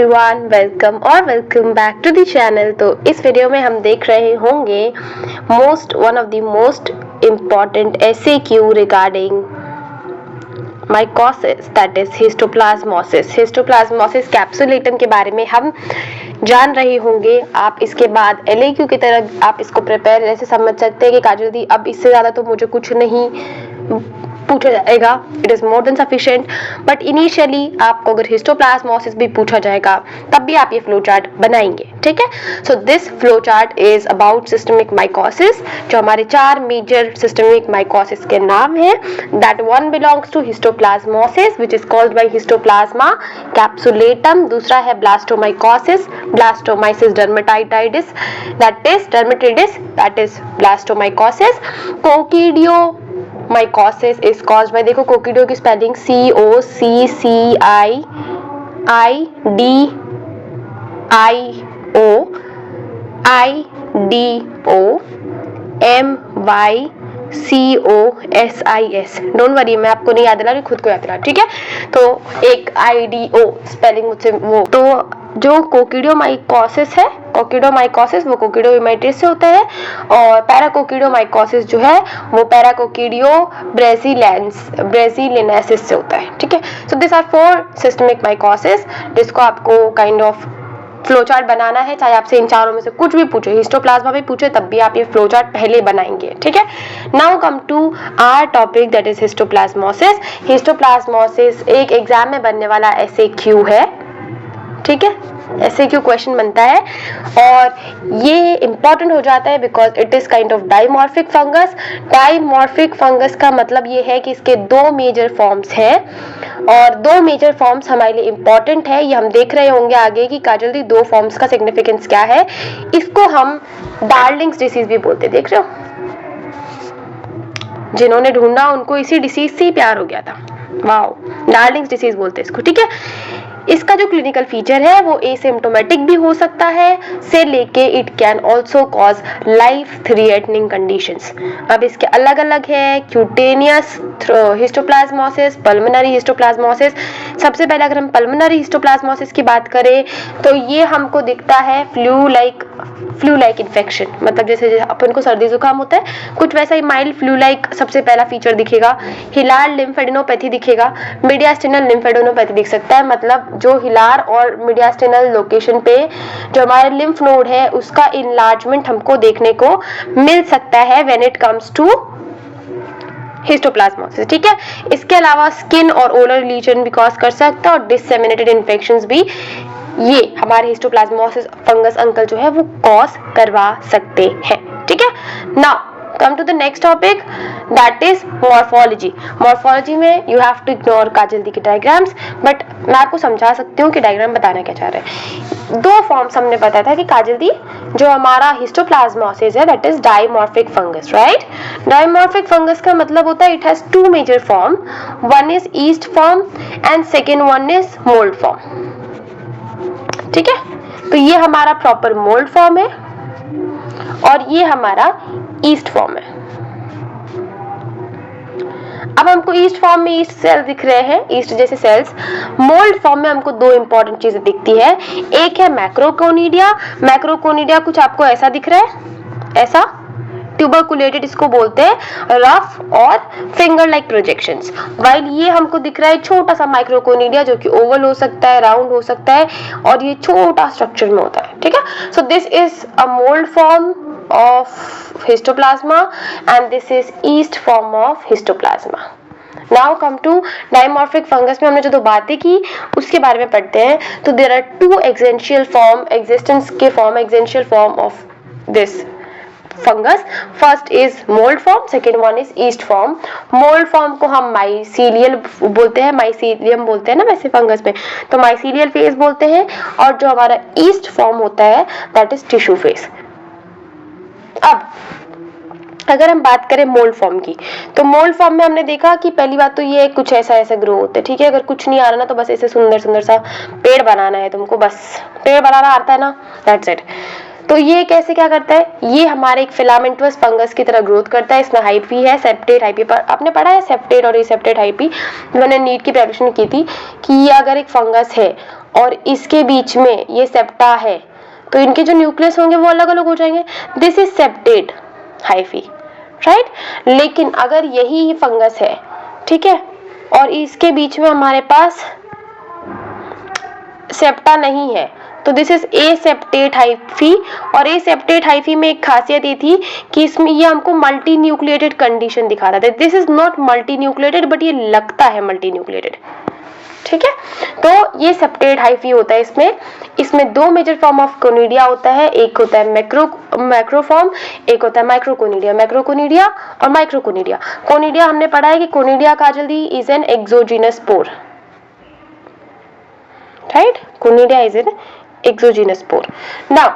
Everyone, welcome back to the channel. तो इस video में हम देख रहे होंगे one of the most important FAQ regarding mycosis, that is histoplasmosis. Histoplasmosis capsulatum के बारे में हम जान रहे होंगे। आप इसके बाद LAQ की तरह आप इसको प्रिपेयर ऐसे समझ सकते हैं कि काजल दी अब इससे ज़्यादा तो मुझे कुछ नहीं पूछा जाएगा, it is more than sufficient. But initially आपको अगर हिस्टोप्लाज्मोसिस भी पूछा जाएगा तब भी आप ये फ्लो चार्ट बनाएंगे, ठीक है। So this flow chart is about systemic mycosis, जो हमारे 4 मेजर सिस्टमिक माइकोसिस के नाम है। That one belongs to histoplasmosis which is called by histoplasma capsulatum. दूसरा है blastomycosis, blastomyces dermatitidis, that is blastomycosis. Coccidioidomycosis is caused by, देखो कोकिडियो की स्पेलिंग COCIDIOMYCOSIS। डोंट वरी, मैं आपको नहीं याद दिला रही, खुद को याद दिला, ठीक है। तो एक IDO स्पेलिंग मुझसे वो, तो जो कोकिडियोमाइकोसिस है, कोकिडियोमाइकोसिस वो कोकिडियोमाइटिस से होता है, और पैराकोकिडियोमाइकोसिस जो है वो पैराकोकिडियो ब्रेसिलिनेसिस से होता है, ठीक है। So this are 4 systemic mycosis जिसको आपको काइंड ऑफ फ्लो चार्ट बनाना है। चाहे आपसे इन चारों में से कुछ भी पूछे, हिस्टोप्लाज्मा भी पूछे, तब भी आप ये फ्लो चार्ट पहले बनाएंगे, ठीक है। Now come to our topic that is histoplasmosis. Histoplasmosis एक एग्जाम में बनने वाला FAQ है, ठीक है। FAQ क्वेश्चन बनता है और ये इंपॉर्टेंट हो जाता है because it is kind of dimorphic fungus. Dimorphic fungus का मतलब ये है कि इसके 2 मेजर फॉर्म्स हैं, और 2 मेजर फॉर्म्स हमारे लिए इंपॉर्टेंट है। ये हम देख रहे होंगे आगे कि काजल दी 2 फॉर्म्स का सिग्निफिकेंस क्या है। इसको हम डार्लिंग्स डिसीज भी बोलते, देख रहे हो, जिन्होंने ढूंढा उनको इसी डिसीज से ही प्यार हो गया था। वाओ, डार्लिंग्स डिसीज बोलते हैं इसको, ठीक है। इसका जो क्लिनिकल फीचर है वो एसिम्प्टोमेटिक भी हो सकता है से लेके it can also cause life threatening conditions. अब इसके अलग अलग है, क्यूटेनियस हिस्टोप्लाज्मोसिस, पल्मोनरी हिस्टोप्लाज्मोसिस। सबसे पहले अगर हम पल्मोनरी हिस्टोप्लाज्मोसिस की बात करें तो ये हमको दिखता है फ्लू लाइक इन्फेक्शन, मतलब जैसे अपन को सर्दी जुकाम होता है कुछ वैसा ही माइल्ड फ्लू लाइक सबसे पहला फीचर दिखेगा। हिलार लिम्फेडेनोपैथी दिखेगा, मीडियास्टिनल लिम्फेडेनोपैथी दिख सकता है, मतलब जो हिलार और मीडियास्टिनल लोकेशन पे जो हमारे लिम्फ नोड है उसका इनलार्जमेंट हमको देखने को मिल सकता है when it comes to histoplasmosis, ठीक है। इसके अलावा स्किन और ओलर लीजन भी कॉज कर सकता है, और डिससेमिनेटेड इन्फेक्शंस भी ये हमारे हिस्टोप्लाज्मोसिस फंगस अंकल जो है वो कॉज करवा सकते हैं, ठीक है। Now come to the next topic that is morphology. Morphology में you have to ignore Kajal di के डायग्राम्स, बट मैं आपको समझा सकती हूँ कि डायग्राम बताना क्या चाह रहे हैं। 2 फॉर्म्स हमने बताया था कि काजल दी जो हमारा हिस्टोप्लाज्मोसिस है that is dimorphic fungus, right. Dimorphic fungus का मतलब होता है it has 2 major form, one is yeast form and second one is mould form, ठीक है। तो ये हमारा प्रॉपर मोल्ड फॉर्म है और ये हमारा ईस्ट फॉर्म है। अब हमको ईस्ट फॉर्म में ईस्ट सेल दिख रहे हैं, ईस्ट जैसे सेल्स। मोल्ड फॉर्म में हमको 2 इंपॉर्टेंट चीजें दिखती है। एक है मैक्रोकोनिडिया। मैक्रोकोनिडिया कुछ आपको ऐसा दिख रहा है, ऐसा ट्यूबरकुलेटेड इसको बोलते हैं, रफ और फिंगर लाइक प्रोजेक्शंस। वाइल ये हमको दिख रहा है छोटा सा माइक्रोकोनिडिया जो कि ओवल हो सकता है, राउंड हो सकता है, और ये छोटा स्ट्रक्चर में होता है, ठीक है। So this is a mould form of histoplasma and this is yeast form of histoplasma. Now come to dimorphic fungus में हमने जो 2 बातें की उसके बारे में पढ़ते हैं। तो there are 2 existential form of this fungus. First is mould form, second one is yeast form. Mould form को हम माइसीलियल बोलते हैं, माइसीलियम बोलते हैं ना वैसे फंगस में, तो माइसीलियल फेज बोलते हैं, और जो हमारा ईस्ट फॉर्म होता है दैट इज टिश्यू फेज। अब अगर हम बात करें मोल्ड फॉर्म की, तो मोल्ड फॉर्म में हमने देखा कि पहली बात तो ये कुछ ऐसा ग्रो होता है, ठीक है। अगर कुछ नहीं आ रहा ना तो बस ऐसे सुंदर सुंदर सा पेड़ बनाना है तुमको, बस पेड़ बनाना आता है ना, दैट्स इट। तो ये कैसे क्या करता है, ये हमारे एक फिलामेंटस फंगस की तरह ग्रोथ करता है। इसमें हाइफी है, सेप्टेट हाइफी पर आपने पढ़ा है, सेप्टेट और रिसेप्टेट हाइफी। मैंने नीट की प्रिपरेशन की थी कि ये अगर एक फंगस है और इसके बीच में ये सेप्टा है तो इनके जो न्यूक्लियस होंगे वो अलग अलग हो जाएंगे। This is septate hyphae, right. लेकिन अगर यही फंगस है, ठीक है, और इसके बीच में हमारे पास सेप्टा नहीं है तो दिस इज एसेप्टेट हाइफी। और एसेप्टेट हाइफी में एक खासियत ये थी कि इसमें ये हमको मल्टी न्यूक्लिएटेड कंडीशन दिखाता था। This is not multi nucleated but ये लगता है मल्टी न्यूक्लिएटेड, ठीक है। तो ये सेप्टेट हाइफी होता है। इसमें दो मेजर फॉर्म ऑफ कोनिडिया होता है, एक होता है मैक्रोफॉर्म, एक होता है माइक्रोकोनिडिया। मैक्रोकोनिडिया और माइक्रोकोनिडिया। कोनिडिया हमने पढ़ा है कि कोनिडिया काजल्दी is an exogenous spore, right. Conidia is an exogenous spore. Now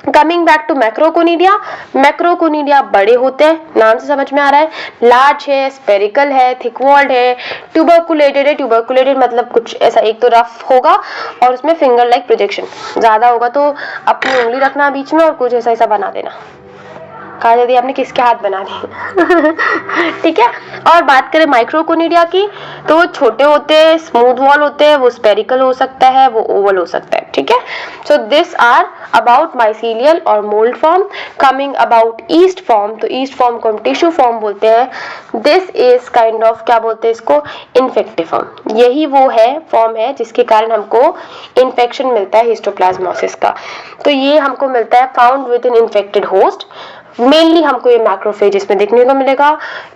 coming back to macroconidia. Macroconidia बड़े होते हैं, नाम से समझ में आ रहा है, लार्ज है, स्पेरिकल है, थिक वॉल्ड है, ट्यूबरकुलेटेड है। ट्यूबरकुलेटेड मतलब कुछ ऐसा, एक तो रफ होगा और उसमें फिंगर लाइक प्रोजेक्शन ज्यादा होगा, तो अपनी उंगली रखना बीच में और कुछ ऐसा ऐसा बना देना। कहा यदि आपने किसके हाथ बना दिए ठीक है। और बात करें माइक्रोकोनिडिया की तो वो छोटे होते हैं, स्मूथ वॉल होते हैं, वो स्पेरिकल हो सकता है, वो ओवल हो सकता है, ठीक है। So this are about mycelial और mould form. Coming about yeast form, तो ईस्ट फॉर्म को हम टिश्यू फॉर्म बोलते हैं। दिस इज काइंड ऑफ क्या बोलते हैं इसको, इन्फेक्टिव फॉर्म। यही वो है फॉर्म है जिसके कारण हमको इन्फेक्शन मिलता है हिस्टोप्लाज्मोसिस का। तो ये हमको मिलता है found with in infected host. Mainly हमको ये मैक्रोफेज इसमें देखने को मिलेगा।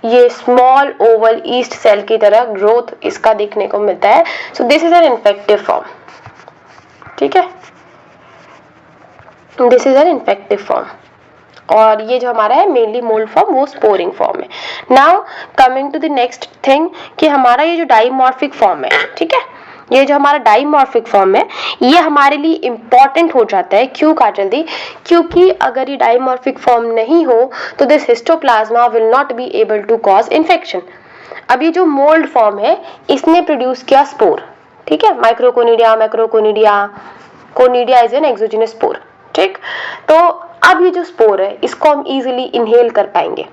ये स्मॉल ओवल ईस्ट सेल की तरह ग्रोथ इसका देखने को मिलता है। So this is an infective form, ठीक है। This is an infective form. और ये जो हमारा है मेनली मोल्ड फॉर्म, वो स्पोरिंग फॉर्म है। Now coming to the next thing कि हमारा ये जो डाइमॉर्फिक फॉर्म है, ठीक है, ये जो हमारा डाइमॉर्फिक फॉर्म है ये हमारे लिए इंपॉर्टेंट हो जाता है। क्यों काजल्दी? क्योंकि अगर ये डाइमॉर्फिक फॉर्म नहीं हो तो this histoplasma will not be able to cause infection. अब ये जो मोल्ड फॉर्म है इसने प्रोड्यूस किया स्पोर, ठीक है, microconidia, macroconidia, conidia is an exogenous spore, ठीक। तो अब ये जो स्पोर है इसको हम इजीली इनहेल कर पाएंगे,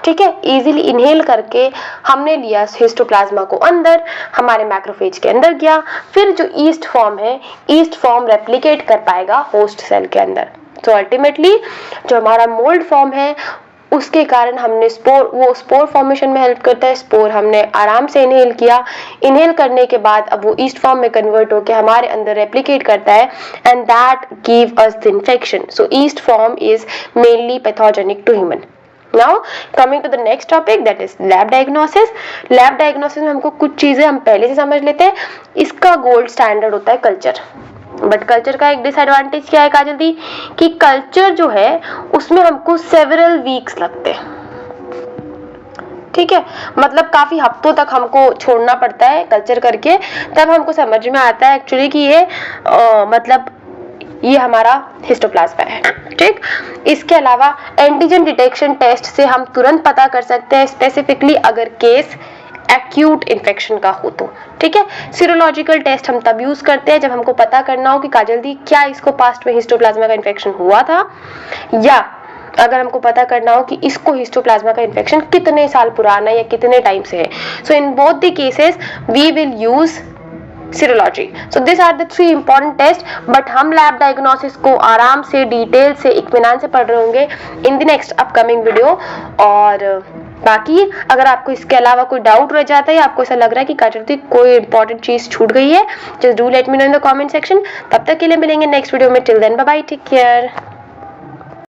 ठीक है। इजीली इनहेल करके हमने लिया हिस्टोप्लाज्मा को अंदर, हमारे मैक्रोफेज के अंदर गया, फिर जो ईस्ट फॉर्म है, ईस्ट फॉर्म रेप्लिकेट कर पाएगा होस्ट सेल के अंदर। तो अल्टीमेटली जो हमारा मोल्ड फॉर्म है उसके कारण हमने स्पोर, वो स्पोर फॉर्मेशन में हेल्प करता है। स्पोर हमने आराम से इनहेल किया, इनहेल करने के बाद अब वो ईस्ट फॉर्म में कन्वर्ट होकर हमारे अंदर रेप्लिकेट करता है and that give us the infection. So yeast form is mainly pathogenic to human. Now coming to the next topic that is lab diagnosis. Lab diagnosis में हमको कुछ चीजें हम पहले से समझ लेते हैं। इसका गोल्ड स्टैंडर्ड होता है कल्चर, बट कल्चर का एक डिसएडवांटेज क्या है काजल्दी कि कल्चर जो है उसमें हमको सेवरल वीक्स लगते हैं, ठीक है, मतलब काफी हफ्तों तक हमको छोड़ना पड़ता है कल्चर करके, तब हमको समझ में आता है एक्चुअली कि ये मतलब ये हमारा हिस्टोप्लाज्मा है, ठीक। इसके अलावा एंटीजन डिटेक्शन टेस्ट से हम तुरंत पता कर सकते हैं, स्पेसिफिकली अगर केस एक्यूट इन्फेक्शन का हो तो, ठीक है। सीरोलॉजिकल टेस्ट हम तब यूज करते हैं जब हमको पता करना हो कि काजल्दी क्या इसको पास्ट में हिस्टोप्लाज्मा का इन्फेक्शन हुआ था, या अगर हमको पता करना हो कि इसको हिस्टोप्लाज्मा का इन्फेक्शन कितने साल पुराना या कितने टाइम से है। So in both the cases we will use serology. So these are the three important tests, but हम लैब डायग्नोसिस को आराम से डिटेल से इत्मीनान से पढ़ रहे होंगे in the next upcoming video. और बाकी अगर आपको इसके अलावा कोई डाउट रह जाता है या आपको ऐसा लग रहा है कि काजल्दी कोई इंपॉर्टेंट चीज छूट गई है, just do let me know in the comment section. तब तक के लिए मिलेंगे नेक्स्ट वीडियो में। Till then bye bye, take care.